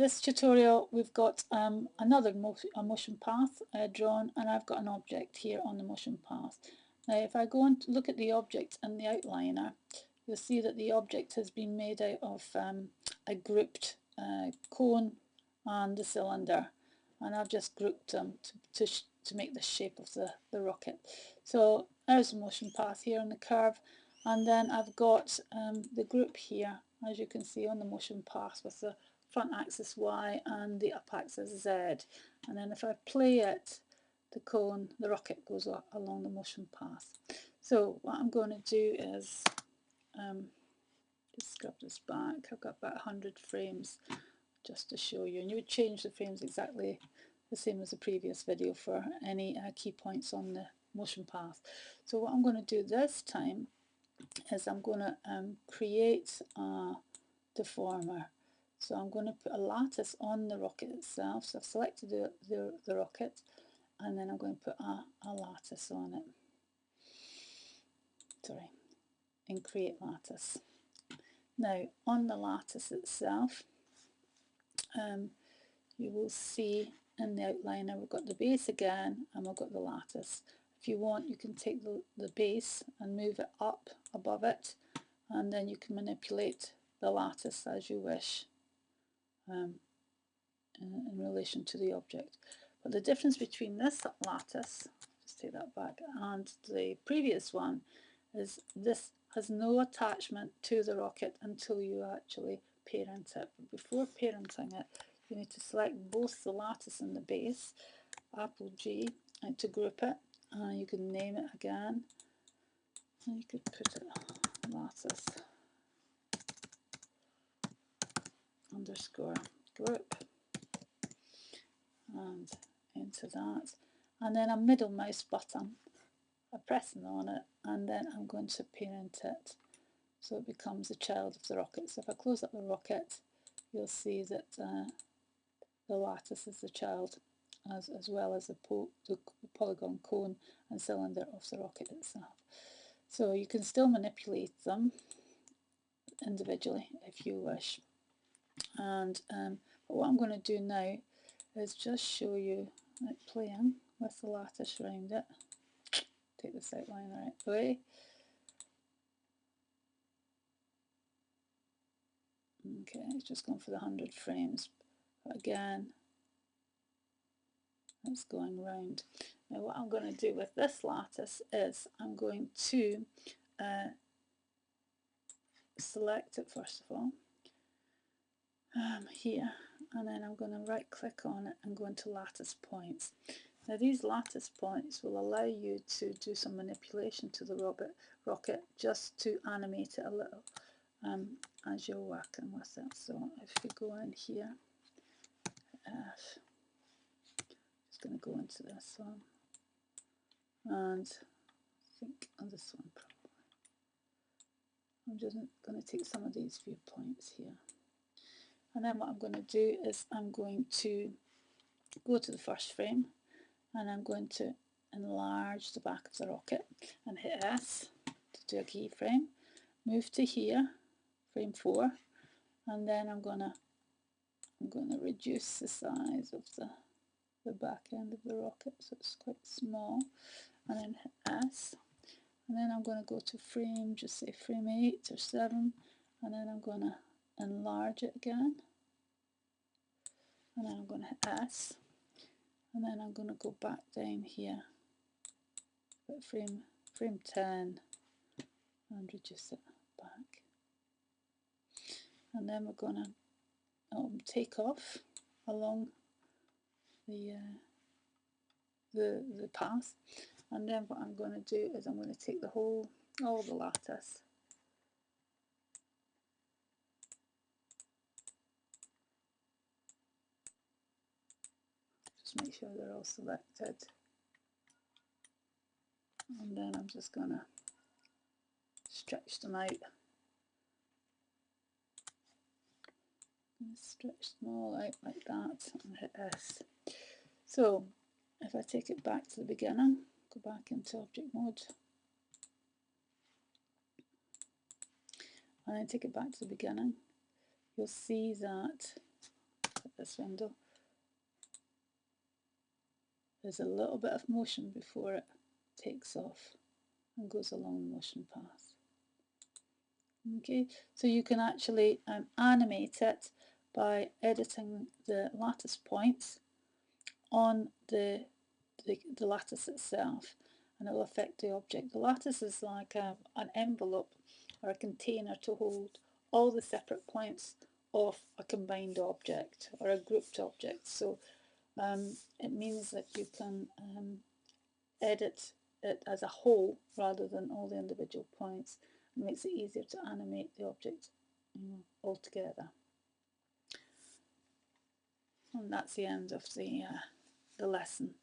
this tutorial we've got another motion path drawn, and I've got an object here on the motion path. Now if I go and look at the object in the outliner, you'll see that the object has been made out of a grouped cone and the cylinder, and I've just grouped them to make the shape of the rocket. So there's the motion path here on the curve, and then I've got the group here, as you can see, on the motion path with the front axis Y and the up axis Z. And then if I play it, the cone, the rocket goes along the motion path. So what I'm going to do is just scrub this back. I've got about 100 frames just to show you, and you would change the frames exactly the same as the previous video for any key points on the motion path. So what I'm going to do this time is I'm going to create a deformer. So I'm going to put a lattice on the rocket itself. So I've selected the rocket, and then I'm going to put a lattice on it. Sorry, and create lattice. Now on the lattice itself, you will see in the outliner we've got the base again, and we've got the lattice. If you want, you can take the base and move it up above it, and then you can manipulate the lattice as you wish in relation to the object. But the difference between this lattice, just take that back, and the previous one is this has no attachment to the rocket until you actually parent it. But before parenting it, you need to select both the lattice and the base, Apple G, and to group it. You can name it again, and you could put it lattice underscore group, and into that, and then a middle mouse button. I'm pressing on it, and then I'm going to parent it so it becomes a child of the rocket. So if I close up the rocket, you'll see that the lattice is the child, as well as the polygon, cone and cylinder of the rocket itself. So you can still manipulate them individually if you wish. And but what I'm going to do now is just show you playing with the lattice around it. Take this outliner out the way. Okay, it's just gone for the 100 frames. But again, it's going round. Now what I'm going to do with this lattice is I'm going to select it first of all here, and then I'm going to right click on it and go into lattice points. Now these lattice points will allow you to do some manipulation to the rocket just to animate it a little as you're working with it. So if you go in here, just going to go into this one, and I think on this one probably. I'm just going to take some of these viewpoints here, and then what I'm going to do is I'm going to go to the first frame, and I'm going to enlarge the back of the rocket and hit S to do a keyframe. Move to here, frame 4, and then I'm going to reduce the size of the back end of the rocket so it's quite small, and then hit S, and then I'm going to go to frame, just say frame 8 or 7, and then I'm going to enlarge it again, and then I'm going to hit S, and then I'm going to go back down here, put frame 10 and reduce it back, and then we're going to take off along the path, and then what I'm going to do is I'm going to take all the lattice, just make sure they're all selected, and then I'm just going to stretch them out. Stretch them all out like that and hit S. So if I take it back to the beginning, go back into object mode, and then take it back to the beginning, you'll see that this window. There's a little bit of motion before it takes off and goes along the motion path. Okay, so you can actually animate it by editing the lattice points on the lattice itself, and it will affect the object. The lattice is like an envelope or a container to hold all the separate points of a combined object or a grouped object. So it means that you can edit it as a whole rather than all the individual points. It makes it easier to animate the object, all together. And that's the end of the lesson.